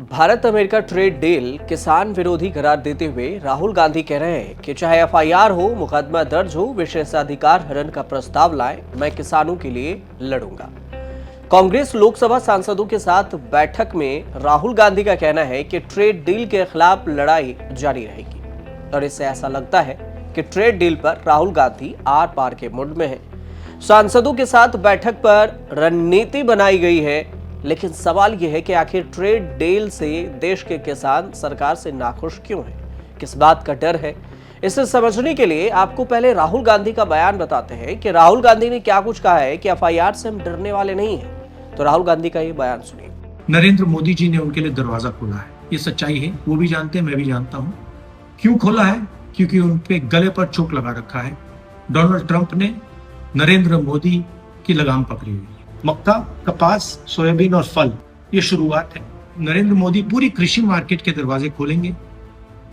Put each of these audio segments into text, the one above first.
Bharat America trade deal किसान विरोधी करार देते हुए राहुल गांधी कह रहे हैं कि चाहे एफआईआर हो, मुकदमा दर्ज हो, विशेषाधिकार हनन का प्रस्ताव लाएं, मैं किसानों के लिए लड़ूंगा। कांग्रेस लोकसभा सांसदों के साथ बैठक में राहुल गांधी का कहना है कि ट्रेड डील के खिलाफ लड़ाई जारी रहेगी और इससे ऐसा लगता है कि ट्रेड डील पर राहुल गांधी आर पार के मूड में है। सांसदों के साथ बैठक पर रणनीति बनाई गई है, लेकिन सवाल यह है कि आखिर ट्रेड डील से देश के किसान सरकार से नाखुश क्यों हैं? किस बात का डर है? इसे समझने के लिए आपको पहले राहुल गांधी का बयान बताते हैं कि राहुल गांधी ने क्या कुछ कहा है कि एफआईआर से हम डरने वाले नहीं हैं। तो राहुल गांधी का ये बयान सुनिए। नरेंद्र मोदी जी ने उनके लिए दरवाजा खोला है, ये सच्चाई है, वो भी जानते हैं, मैं भी जानता हूँ। क्यों खोला है? क्योंकि उनके गले पर चोट लगा रखा है। डोनाल्ड ट्रंप ने नरेंद्र मोदी की लगाम पकड़ी हुई है। मक्का, कपास, सोयाबीन और फल, ये शुरुआत है। नरेंद्र मोदी पूरी कृषि मार्केट के दरवाजे खोलेंगे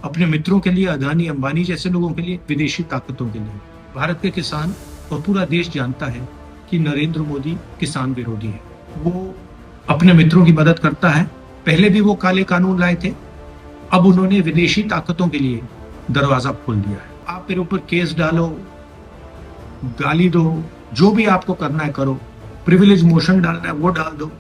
अपने मित्रों के लिए, अदानी अंबानी जैसे लोगों के लिए, विदेशी ताकतों के लिए। भारत के किसान और पूरा देश जानता है कि नरेंद्र मोदी किसान विरोधी है। वो अपने मित्रों की मदद करता है। पहले भी वो काले कानून लाए थे, अब उन्होंने विदेशी ताकतों के लिए दरवाजा खोल दिया है। आप मेरे ऊपर केस डालो, गाली दो, जो भी आपको करना है करो, प्रिविलेज मोशन डालना है वो डाल दो,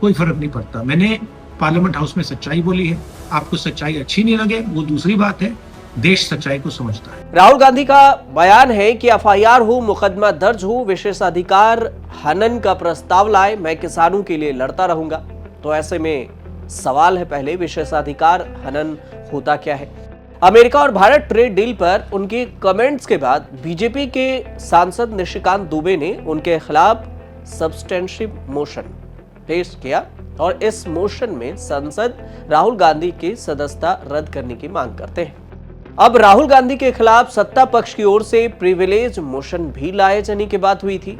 कोई फर्क नहीं पड़ता। मैंने पार्लियामेंट हाउस में सच्चाई बोली है। आपको सच्चाई अच्छी नहीं लगे वो दूसरी बात है, देश सच्चाई को समझता है। राहुल गांधी का बयान है कि एफआईआर हो, मुकदमा दर्ज हो, विशेषाधिकार हनन का प्रस्ताव लाए, मैं किसानों के लिए लड़ता रहूंगा। तो ऐसे में सवाल है, पहले विशेषाधिकार हनन होता क्या है? अमेरिका और भारत ट्रेड डील पर उनके कमेंट्स के बाद बीजेपी के सांसद निशिकांत दुबे ने उनके खिलाफ सब्सटेंशिव मोशन पेश किया और इस मोशन में सांसद राहुल गांधी की सदस्यता रद्द करने की मांग करते हैं। अब राहुल गांधी के खिलाफ सत्ता पक्ष की ओर से प्रिविलेज मोशन भी लाए जाने की बात हुई थी।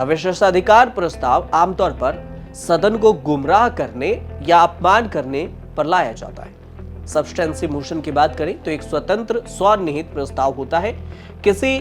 विशेषाधिकार प्रस्ताव आमतौर पर सदन को गुमराह करने या अपमान करने पर लाया जाता है। सब्सटेंशिव मोशन की बात करें तो एक स्वतंत्र स्वनिहित प्रस्ताव होता है। किसी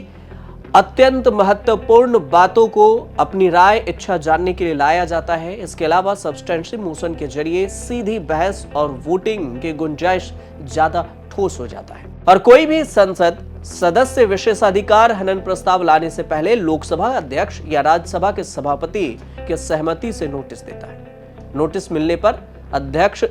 अत्यंत महत्वपूर्ण बातों को अपनी राय इच्छा जानने के लिए लाया जाता है। इसके अलावा सब्सटेंशिव मोशन के जरिए सीधी बहस और वोटिंग की गुंजाइश ज्यादा ठोस हो जाता है और कोई भी संसद सदस्य विशेषाधिकार हनन प्रस्ताव लाने से पहले लोकसभा अध्यक्ष या राज्यसभा के सभापति की सहमति से नोटिस देता है। नोटिस मिलने पर अध्यक्ष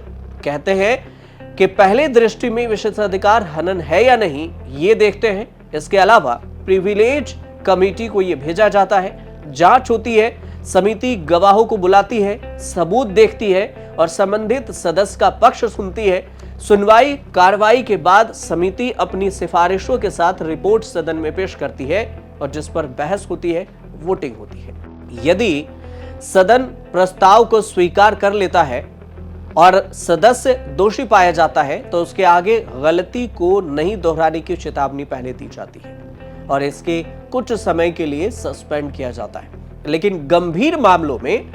कहते हैं कि पहले दृष्टि में विशेषाधिकार हनन है या नहीं, ये देखते हैं। इसके अलावा प्रिविलेज कमेटी को यह भेजा जाता है, जांच होती है, समिति गवाहों को बुलाती है, सबूत देखती है और संबंधित सदस्य का पक्ष सुनती है। सुनवाई कार्रवाई के बाद समिति अपनी सिफारिशों के साथ रिपोर्ट सदन में पेश करती है और जिस पर बहस होती है, वोटिंग होती है। यदि सदन प्रस्ताव को स्वीकार कर लेता है और सदस्य दोषी पाया जाता है तो उसके आगे गलती को नहीं दोहराने की चेतावनी पहले दी जाती है और इसके कुछ समय के लिए सस्पेंड किया जाता है। लेकिन गंभीर मामलों में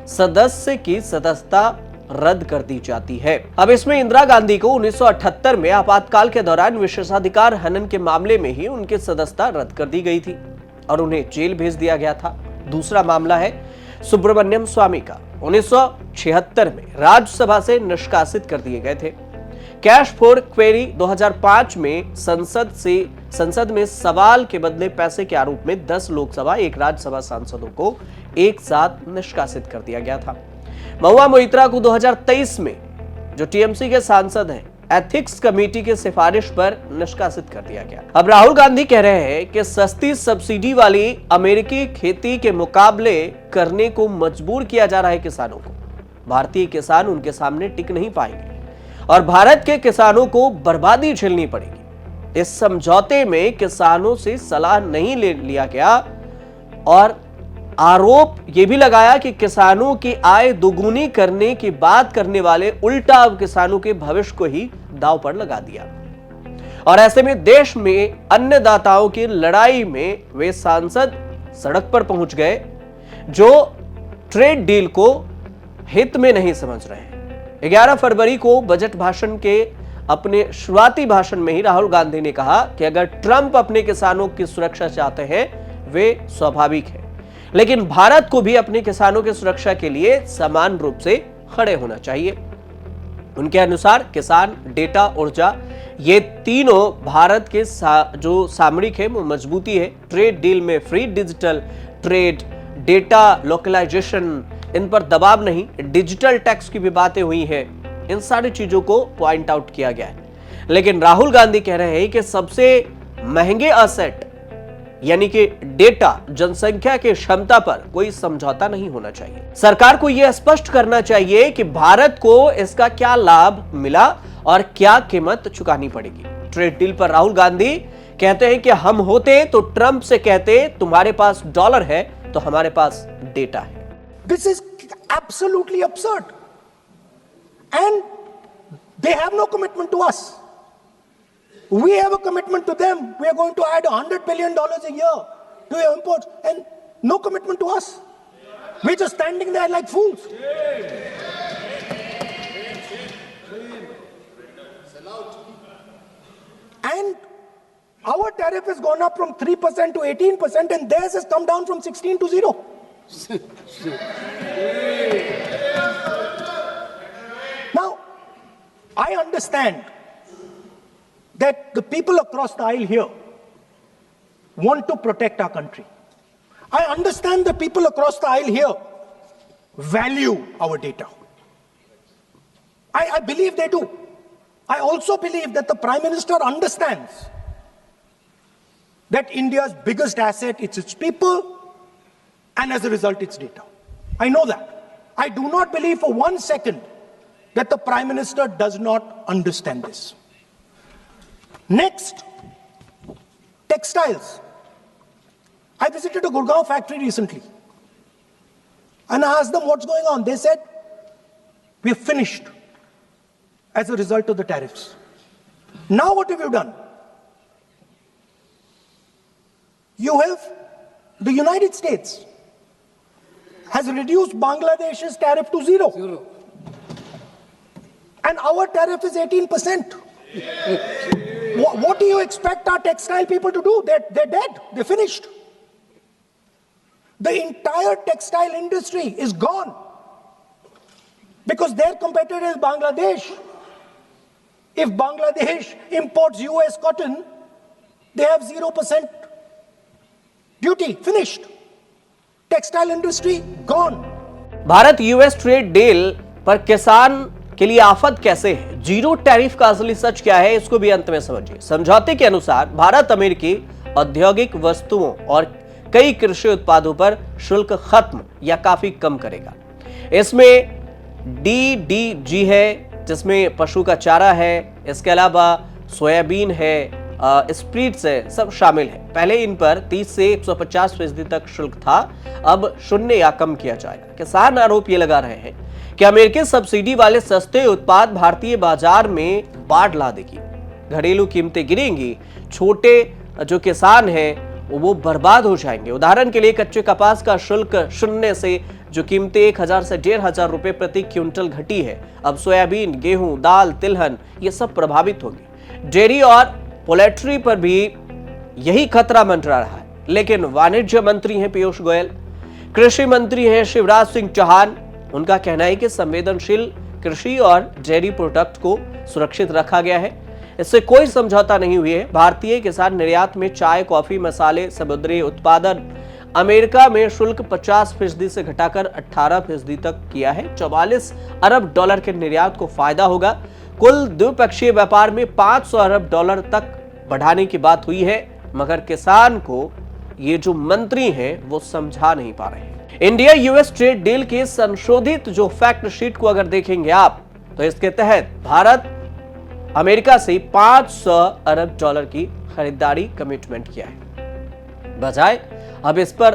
सदस्य की सदस्यता रद्द कर दी जाती है। अब इसमें इंदिरा गांधी को 1978 में आपातकाल के दौरान विशेषाधिकार हनन के मामले में ही उनकी सदस्यता रद्द कर दी गई थी और उन्हें जेल भेज दिया गया था। दूसरा मामला है सुब्रमण्यम स्वामी का। 1976 में राज्यसभा से निष्कासित कर दिए गए थे। कैश फॉर क्वेरी 2005 में संसद में सवाल के बदले पैसे के आरोप में 10 लोकसभा 1 राज्यसभा सांसदों को एक साथ निष्कासित कर दिया गया था। महुआ मोइत्रा को 2023 में, जो टीएमसी के सांसद हैं, एथिक्स कमेटी के सिफारिश पर निष्कासित कर दिया गया। अब राहुल गांधी कह रहे हैं कि सस्ती सब्सिडी वाली अमेरिकी खेती के मुकाबले करने को मजबूर किया जा रहा है किसानों को। भारतीय किसान उनके सामने टिक नहीं पाएंगे और भारत के किसानों को बर्बादी झेलनी पड़ेगी। इस समझौते में किसानों से सलाह नहीं ले लिया गया और आरोप यह भी लगाया कि किसानों की आय दोगुनी करने की बात करने वाले उल्टा अब किसानों के भविष्य को ही दांव पर लगा दिया। और ऐसे में देश में अन्नदाताओं की लड़ाई में वे सांसद सड़क पर पहुंच गए जो ट्रेड डील को हित में नहीं समझ रहे हैं। 11 फरवरी को बजट भाषण के अपने शुरुआती भाषण में ही राहुल गांधी ने कहा कि अगर ट्रंप अपने किसानों की सुरक्षा चाहते हैं वे स्वाभाविक है, लेकिन भारत को भी अपने किसानों की सुरक्षा के लिए समान रूप से खड़े होना चाहिए। उनके अनुसार किसान, डेटा, ऊर्जा, ये तीनों भारत के जो सामरिक है वो मजबूती है। ट्रेड डील में free digital trade, data localisation, इन पर दबाव नहीं, डिजिटल टैक्स की भी बातें हुई है। इन सारी चीजों को पॉइंट आउट किया गया है। लेकिन राहुल गांधी कह रहे हैं कि सबसे महंगे असेट यानी कि डेटा, जनसंख्या की क्षमता पर कोई समझौता नहीं होना चाहिए। सरकार को यह स्पष्ट करना चाहिए कि भारत को इसका क्या लाभ मिला और क्या कीमत चुकानी पड़ेगी। ट्रेड डील पर राहुल गांधी कहते हैं कि हम होते तो ट्रंप से कहते तुम्हारे पास डॉलर है तो हमारे पास डेटा है। This is absolutely absurd. And they have no commitment to us. We have a commitment to them. We are going to add $100 billion a year to your imports, and no commitment to us. We're just standing there like fools. And our tariff has gone up from 3% to 18%, and theirs has come down from 16 to 0. Now, I understand that the people across the aisle here want to protect our country. I understand the people across the aisle here value our data. I believe they do. I also believe that the Prime Minister understands that India's biggest asset is its people, and as a result, its data. I know that. I do not believe for 1 second that the Prime Minister does not understand this. Next, textiles. I visited a Gurgaon factory recently and I asked them what's going on. They said, we're finished as a result of the tariffs. Now what have you done? You have, the United States has reduced Bangladesh's tariff to 0. And our tariff is 18%. What do you expect our textile people to do? They're dead. They're finished. The entire textile industry is gone because their competitor is Bangladesh. If Bangladesh imports US cotton, they have 0% duty. Finished. Textile industry gone. Bharat US trade deal पर किसान के लिए आफत कैसे है, zero tariff का असली सच क्या है, इसको भी अंत में समझिए। समझौते के अनुसार भारत अमेरिकी औद्योगिक वस्तुओं और कई कृषि उत्पादों पर शुल्क खत्म या काफी कम करेगा। इसमें DDG है जिसमें पशु का चारा है, इसके अलावा सोयाबीन है, स्प्रीट्स है, सब शामिल है। पहले इन पर 30 से 150% तक शुल्क था, अब 0 या कम किया जाएगा। किसान आरोप ये लगा रहे हैं कि अमेरिकी सब्सिडी वाले सस्ते उत्पाद भारतीय बाजार में बाढ़ ला देगी, घरेलू कीमतें गिरेंगी, छोटे जो किसान हैं वो बर्बाद हो जाएंगे। उदाहरण के लिए कच्चे कपास का शुल्क 0 से जो कीमतें 1000 से 1500 रुपए प्रति क्विंटल घटी है, अब सोयाबीन, गेहूं, दाल, तिलहन ये सब प्रभावित होंगे। डेयरी और पोल्ट्री पर भी यही खतरा मंडरा रहा है। लेकिन वाणिज्य मंत्री हैं पीयूष गोयल, कृषि मंत्री हैं शिवराज सिंह चौहान, उनका कहना है कि संवेदनशील कृषि और डेयरी प्रोडक्ट को सुरक्षित रखा गया है, इससे कोई समझौता नहीं हुई है। भारतीय किसान निर्यात में चाय, कॉफी, मसाले, समुद्री उत्पादन अमेरिका में शुल्क 50% से घटाकर 18% तक किया है। 44 अरब डॉलर के निर्यात को फायदा होगा। कुल द्विपक्षीय व्यापार में 500 अरब डॉलर तक बढ़ाने की बात हुई है, मगर किसान को ये जो मंत्री हैं वो समझा नहीं पा रहे हैं। इंडिया यूएस ट्रेड डील के संशोधित जो फैक्ट शीट को अगर देखेंगे आप, तो इसके तहत भारत अमेरिका से 500 अरब डॉलर की खरीदारी कमिटमेंट किया है। बजाय अब इस पर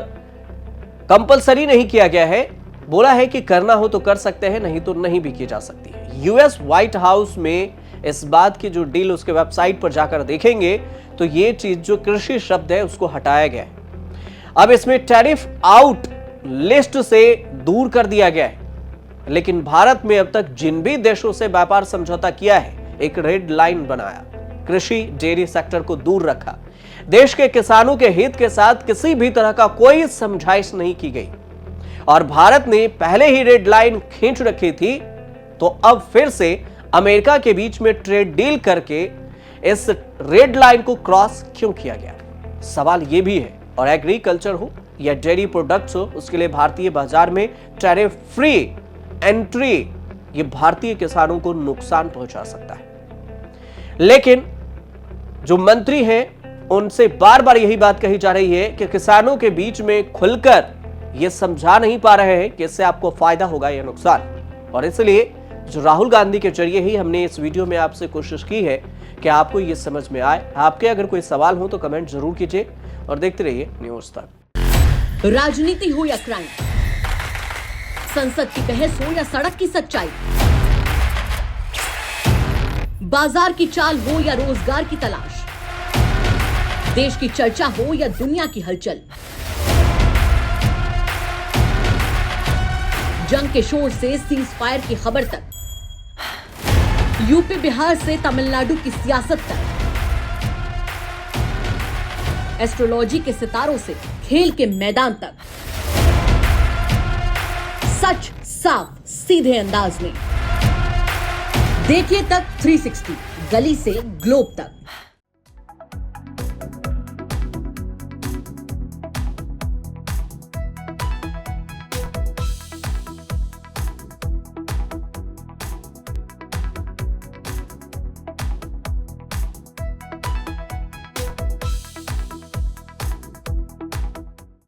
कंपलसरी नहीं किया गया है, बोला है कि करना हो तो कर सकते हैं, नहीं तो नहीं भी की जा सकती है। यूएस व्हाइट हाउस में इस बात की जो डील उसके वेबसाइट पर जाकर देखेंगे तो ये चीज जो कृषि शब्द है उसको हटाया गया है। अब इसमें टैरिफ आउट लिस्ट से दूर कर दिया गया है, लेकिन भारत में अब तक जिन भी देशों से व्यापार समझौता किया है एक रेड लाइन बनाया, कृषि डेयरी सेक्टर को दूर रखा, देश के किसानों के हित के साथ किसी भी तरह का कोई समझाइश नहीं की गई। और भारत ने पहले ही रेड लाइन खींच रखी थी, तो अब फिर से अमेरिका के बीच में ट्रेड डील करके इस रेड लाइन को क्रॉस क्यों किया गया? सवाल यह भी है। और एग्रीकल्चर हो या डेयरी प्रोडक्ट्स हो, उसके लिए भारतीय बाजार में टैरिफ फ्री एंट्री ये भारतीय किसानों को नुकसान पहुंचा सकता है। लेकिन जो मंत्री हैं उनसे बार बार यही बात कही जा रही है कि किसानों के बीच में खुलकर ये समझा नहीं पा रहे हैं कि इससे आपको फायदा होगा या नुकसान। और इसलिए जो राहुल गांधी के जरिए ही हमने इस वीडियो में आपसे कोशिश की है कि आपको ये समझ में आए। आपके अगर कोई सवाल हो तो कमेंट जरूर कीजिए और देखते रहिए न्यूज़ तक। राजनीति हो या क्राइम, संसद की बहस हो या सड़क की सच्चाई, बाजार की चाल हो या रोजगार की तलाश, देश की चर्चा हो या दुनिया की हलचल, जंग के शोर से सीज फायर की खबर तक, यूपी बिहार से तमिलनाडु की सियासत तक, एस्ट्रोलॉजी के सितारों से खेल के मैदान तक, सच साफ सीधे अंदाज में देखिए तक 360, गली से ग्लोब तक।